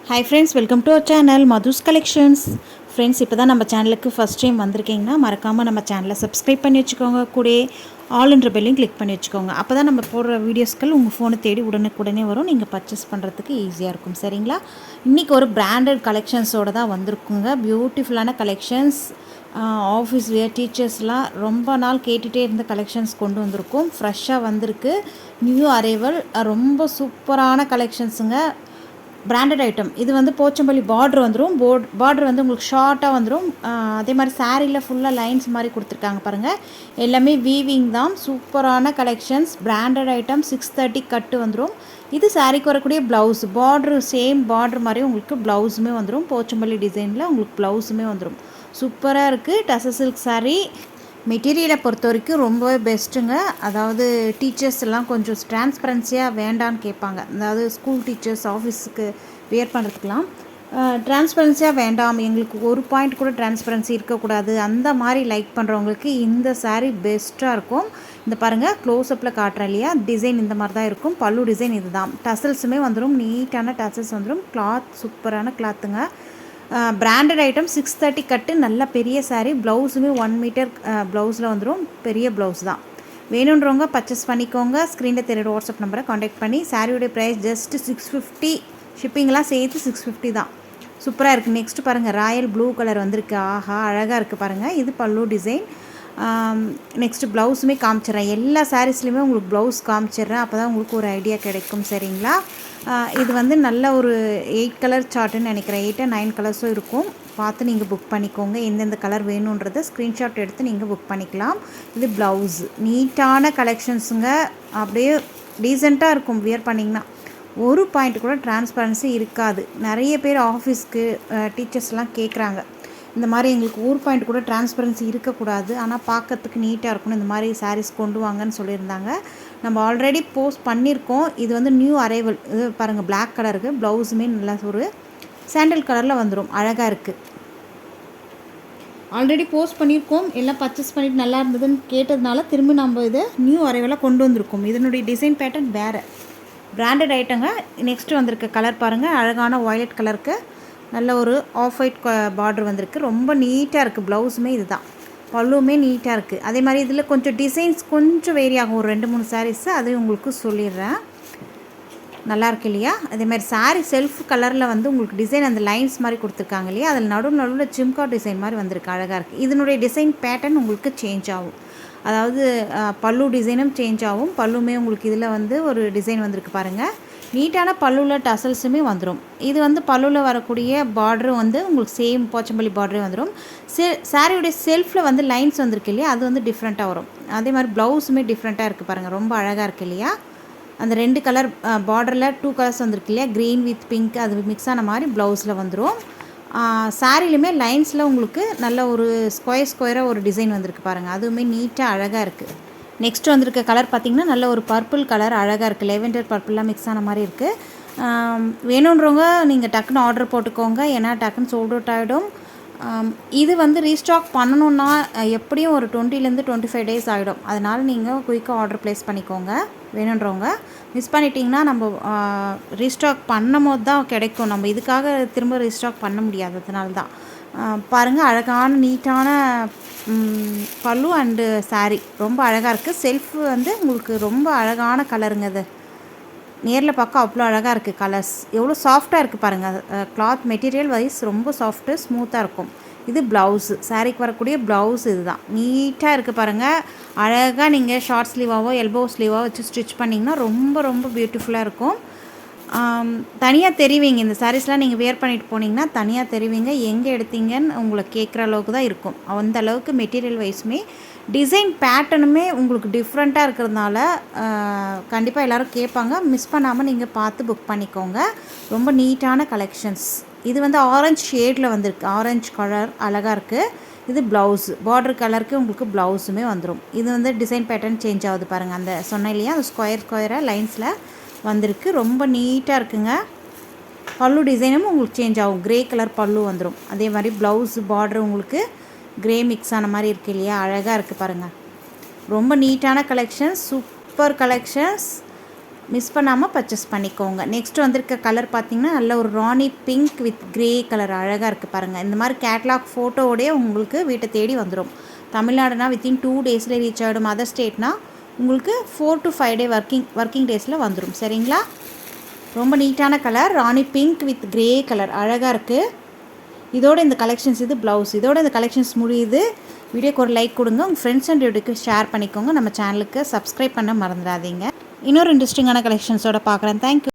Hi friends, welcome to our channel Madhu's Collections. Friends, இப்போ தான் நம்ம சேனலுக்கு ஃபஸ்ட் டைம் வந்திருக்கீங்கன்னா மறக்காமல் நம்ம சேனலை சப்ஸ்கிரைப் பண்ணி வச்சுக்கோங்க. கூட ஆல்ன்ற பெல்லையும் கிளிக் பண்ணி வச்சுக்கோங்க. அப்போ தான் நம்ம போடுற வீடியோஸ்கள் உங்கள் ஃபோனை தேடி உடனே வரும். நீங்கள் பர்ச்சேஸ் பண்ணுறதுக்கு ஈஸியாக இருக்கும். சரிங்களா? இன்றைக்கி ஒரு பிராண்டட் கலெக்ஷன்ஸோடு தான் வந்திருக்குங்க. பியூட்டிஃபுல்லான கலெக்ஷன்ஸ், ஆஃபீஸ் வேர், டீச்சர்ஸ்லாம் ரொம்ப நாள் கேட்டுகிட்டே இருந்த கலெக்ஷன்ஸ் கொண்டு வந்திருக்கும். ஃப்ரெஷ்ஷாக வந்திருக்கு. நியூ அரைவல், ரொம்ப சூப்பரான கலெக்ஷன்ஸுங்க. Branded item. இது வந்து போச்சம்பள்ளி பார்டர் வந்துடும். பார்டர் வந்து உங்களுக்கு ஷார்ட்டாக வந்துடும். அதே மாதிரி சாரியில் ஃபுல்லாக லைன்ஸ் மாதிரி கொடுத்துருக்காங்க பாருங்கள். எல்லாமே வீவிங் தான். சூப்பரான கலெக்ஷன்ஸ். Branded item. 630 கட்டு வந்துடும். இது சாரிக்கு வரக்கூடிய ப்ளவுஸ். பார்டரு சேம் பார்டர் மாதிரி உங்களுக்கு ப்ளவுஸுமே வந்துடும். போச்சம்பள்ளி டிசைனில் உங்களுக்கு ப்ளவுஸுமே வந்துடும். சூப்பராக இருக்குது. டசர் சில்க் சாரீ. மெட்டீரியலை பொறுத்த வரைக்கும் ரொம்பவே பெஸ்ட்டுங்க. அதாவது டீச்சர்ஸ் எல்லாம் கொஞ்சம் டிரான்ஸ்பரன்சியாக வேண்டான்னு கேட்பாங்க. அதாவது ஸ்கூல் டீச்சர்ஸ் ஆஃபீஸுக்கு வேர் பண்ணுறதுக்கெலாம் டிரான்ஸ்பரன்சியாக வேண்டாம், எங்களுக்கு ஒரு பாயிண்ட் கூட டிரான்ஸ்பரன்சி இருக்கக்கூடாது, அந்த மாதிரி லைக் பண்ணுறவங்களுக்கு இந்த சாரீ பெஸ்ட்டாக இருக்கும். இந்த பாருங்கள், க்ளோஸ்அப்பில் காட்டுறேன் இல்லையா, டிசைன் இந்த மாதிரி தான் இருக்கும். பல்லு டிசைன் இது தான். டசல்ஸுமே வந்துடும். நீட்டான டசல்ஸ் வந்துடும். கிளாத் சூப்பரான கிளாத்துங்க. Branded item. 630 கட்டு. நல்ல பெரிய சாரீ. ப்ளவுஸுமே 1 மீட்டர் ப்ளவுஸில் வந்துடும். பெரிய ப்ளவுஸ் தான். வேணுன்றவங்க பர்ச்சேஸ் பண்ணிக்கோங்க. ஸ்க்ரீனில் தெரியுற வாட்ஸ்அப் நம்பரை காண்டாக்ட் பண்ணி. சாரியோடைய ப்ரைஸ் ஜஸ்ட் 650. ஷிப்பிங்லாம் சேர்த்து 650 தான். சூப்பராக இருக்குது. நெக்ஸ்ட்டு பாருங்கள், ராயல் ப்ளூ கலர் வந்திருக்கு. ஆஹா, அழகாக இருக்குது பாருங்கள். இது பல்லு டிசைன். நெக்ஸ்ட்டு ப்ளவுஸுமே காமிச்சிட்றேன். எல்லா சாரீஸ்லையுமே உங்களுக்கு ப்ளவுஸ் காமிச்சிட்றேன். அப்போ தான் உங்களுக்கு ஒரு ஐடியா கிடைக்கும். சரிங்களா? இது வந்து நல்ல ஒரு 8 கலர் சார்ட்டுன்னு நினைக்கிறேன். 8 9 கலர்ஸும் இருக்கும். பார்த்து நீங்கள் புக் பண்ணிக்கோங்க. எந்தெந்த கலர் வேணுன்றதை ஸ்க்ரீன்ஷாட் எடுத்து நீங்கள் புக் பண்ணிக்கலாம். இது ப்ளவுஸ். நீட்டான கலெக்ஷன்ஸுங்க. அப்படியே டீசெண்டாக இருக்கும். வியர் பண்ணிங்கன்னா ஒரு பாயிண்ட் கூட டிரான்ஸ்பரன்சி இருக்காது. நிறைய பேர் ஆஃபீஸ்க்கு டீச்சர்ஸ்லாம் கேட்குறாங்க, இந்த மாதிரி எங்களுக்கு ஒரு பாயிண்ட் கூட டிரான்ஸ்பரன்சி இருக்கக்கூடாது, ஆனால் பார்க்கறதுக்கு நீட்டாக இருக்கணும், இந்த மாதிரி சாரீஸ் கொண்டு வாங்கன்னு சொல்லியிருந்தாங்க. நம்ம ஆல்ரெடி போஸ்ட் பண்ணியிருக்கோம். இது வந்து நியூ அரைவல். இது பாருங்கள், பிளாக் கலருக்கு. ப்ளவுஸுமே நல்லா ஒரு சாண்டல் கலரில் வந்துடும். அழகாக இருக்குது. ஆல்ரெடி போஸ்ட் பண்ணியிருக்கோம். எல்லாம் பர்ச்சேஸ் பண்ணிவிட்டு நல்லா இருந்ததுன்னு கேட்டதுனால திரும்பி நம்ம இதை நியூ அரைவலாக கொண்டு வந்திருக்கோம். இதனுடைய டிசைன் பேட்டர்ன் வேறு. பிராண்டட் ஐட்டங்க. நெக்ஸ்ட்டு வந்திருக்க கலர் பாருங்கள், அழகான வயலட் கலருக்கு நல்ல ஒரு ஆஃப் ஒயிட் பார்டர் வந்திருக்கு. ரொம்ப நீட்டாக இருக்குது. ப்ளவுஸுமே இது தான். பல்லுமே நீட்டாக இருக்குது. அதே மாதிரி இதில் கொஞ்சம் டிசைன்ஸ் கொஞ்சம் வேரி ஆகும். ஒரு 2-3 சாரீஸு அதையும் உங்களுக்கு சொல்லிடுறேன். நல்லா இருக்கு இல்லையா? அதேமாதிரி சாரீ செல்ஃப் கலரில் வந்து உங்களுக்கு டிசைன் அந்த லைன்ஸ் மாதிரி கொடுத்துருக்காங்க இல்லையா, அதில் நடுவில் ஜிம்கா டிசைன் மாதிரி வந்திருக்கு. அழகாக இருக்குது. இதனுடைய டிசைன் பேட்டர்ன் உங்களுக்கு சேஞ்ச் ஆகும். அதாவது பல்லு டிசைனும் சேஞ்ச் ஆகும். பல்லுமே உங்களுக்கு இதில் வந்து ஒரு டிசைன் வந்திருக்கு பாருங்கள். நீட்டான பல்லுவில் டசல்ஸுமே வந்துடும். இது வந்து பல்லுவில் வரக்கூடிய பார்டரும் வந்து உங்களுக்கு சேம் போச்சம்பள்ளி பார்டரே வந்துடும். சாரியுடைய செல்ஃபில் வந்து லைன்ஸ் வந்திருக்கு இல்லையா, அது வந்து டிஃப்ரெண்ட்டாக வரும். அதே மாதிரி ப்ளவுஸுமே டிஃப்ரெண்ட்டாக இருக்குது பாருங்கள். ரொம்ப அழகாக இருக்குது இல்லையா? அந்த 2 கலர் பார்டரில் 2 கலர்ஸ் வந்திருக்கு இல்லையா, க்ரீன் வித் பிங்க், அது மிக்ஸ் ஆன மாதிரி ப்ளவுஸில் வந்துடும். சாரிலுமே லைன்ஸில் உங்களுக்கு நல்ல ஒரு ஸ்கொயராக ஒரு டிசைன் வந்திருக்கு பாருங்கள். அதுவுமே நீட்டாக அழகாக இருக்குது. நெக்ஸ்ட் வந்திருக்க கலர் பார்த்திங்கன்னா நல்ல ஒரு பர்பிள் கலர். அழகாக இருக்குது. லெவெண்டர் பர்பிளாக மிக்ஸ் ஆன மாதிரி இருக்குது. வேணுன்றவங்க நீங்கள் டக்குன்னு ஆர்டர் போட்டுக்கோங்க, ஏன்னா டக்குன்னு சோல்ட் அவுட் ஆகிடும். இது வந்து ரீஸ்டாக் பண்ணணுன்னா எப்படியும் ஒரு 20 to 25 டேஸ் ஆகிடும். அதனால் நீங்கள் குயிக்காக ஆர்டர் ப்ளேஸ் பண்ணிக்கோங்க. வேணுன்றவங்க மிஸ் பண்ணிட்டீங்கன்னா நம்ம ரீஸ்டாக் பண்ணும் போது தான் கிடைக்கும். நம்ம இதுக்காக திரும்ப ரீஸ்டாக் பண்ண முடியாது. அதனால தான் பாருங்கள், அழகான நீட்டான பல்லு அண்டு சாரீ ரொம்ப அழகாக இருக்குது. செல்ஃப் வந்து உங்களுக்கு ரொம்ப அழகான கலருங்க. அது நேரில் பார்க்க அவ்வளோ அழகாக இருக்குது. கலர்ஸ் எவ்வளோ சாஃப்டாக இருக்குது பாருங்கள். கிளாத் மெட்டீரியல் வைஸ் ரொம்ப சாஃப்ட்டு, ஸ்மூத்தாக இருக்கும். இது ப்ளவுஸு. சாரீக்கு வரக்கூடிய ப்ளவுஸ் இது தான். நீட்டாக இருக்குது பாருங்கள். அழகாக நீங்கள் ஷார்ட் ஸ்லீவாவோ எல்போ ஸ்லீவாவோ வச்சு ஸ்டிச் பண்ணிங்கன்னா ரொம்ப ரொம்ப பியூட்டிஃபுல்லாக இருக்கும். தனியாக தெரிவிங்க. இந்த சாரீஸ்லாம் நீங்கள் வேர் பண்ணிட்டு போனீங்கன்னா தனியாக தெரிவிங்க. எங்கே எடுத்தீங்கன்னு உங்களை கேட்குற அளவுக்கு தான் இருக்கும். அந்த அளவுக்கு மெட்டீரியல் வைஸுமே டிசைன் பேட்டர்னுமே உங்களுக்கு டிஃப்ரெண்ட்டாக இருக்கிறதுனால கண்டிப்பாக எல்லோரும் கேட்பாங்க. மிஸ் பண்ணாமல் நீங்கள் பார்த்து புக் பண்ணிக்கோங்க. ரொம்ப நீட்டான கலெக்ஷன்ஸ். இது வந்து ஆரஞ்சு ஷேடில் வந்திருக்கு. ஆரஞ்சு கலர் அழகாக இருக்குது. இது ப்ளவுஸ். பார்டர் கலருக்கு உங்களுக்கு ப்ளவுஸுமே வந்துடும். இது வந்து டிசைன் பேட்டர்ன் சேஞ்ச் ஆகுது பாருங்கள். அந்த சொன்னேன் இல்லையா, அந்த ஸ்கொயராக லைன்ஸில் வந்திருக்கு. ரொம்ப நீட்டாக இருக்குங்க. பல்லு டிசைனும் உங்களுக்கு சேஞ்ச் ஆகும். க்ரே கலர் பல்லு வந்துடும். அதே மாதிரி ப்ளவுஸ் பார்டர் உங்களுக்கு க்ரே மிக்ஸ் ஆன மாதிரி இருக்குது இல்லையா, அழகாக இருக்குது பாருங்கள். ரொம்ப நீட்டான கலெக்ஷன்ஸ், சூப்பர் கலெக்ஷன்ஸ். மிஸ் பண்ணாமல் பர்ச்சேஸ் பண்ணிக்கோங்க. நெக்ஸ்ட் வந்திருக்க கலர் பார்த்திங்கன்னா நல்ல ஒரு ராணி பிங்க் வித் க்ரே கலர் அழகாக இருக்குது பாருங்கள். இந்த மாதிரி கேட்லாக் ஃபோட்டோவோடய உங்களுக்கு வீட்டை தேடி வந்துடும். தமிழ்நாடுனா வித்தின் 2 டேஸில் ரீச் ஆகிடும். அதர் ஸ்டேட்னா உங்களுக்கு 4 to 5 டே ஒர்க்கிங் டேஸில் வந்துடும். சரிங்களா? ரொம்ப நீட்டான colour rani pink with grey colour அழகாக இருக்குது. இதோட இந்த கலெக்ஷன்ஸ் இது ப்ளவுஸ். இதோட இந்த கலெக்ஷன்ஸ் முடியுது. வீடியோக்கு ஒரு லைக் கொடுங்க. உங்கள் ஃப்ரெண்ட்ஸ் அண்ட் ரிலேட்டிவ்க்கு ஷேர் பண்ணிக்கோங்க. நம்ம சேனலுக்கு சப்ஸ்கிரைப் பண்ண மறந்துடாதீங்க. இன்னொரு இன்ட்ரெஸ்டிங்கான கலெக்ஷன்ஸோட பார்க்குறேன். தேங்க்யூ.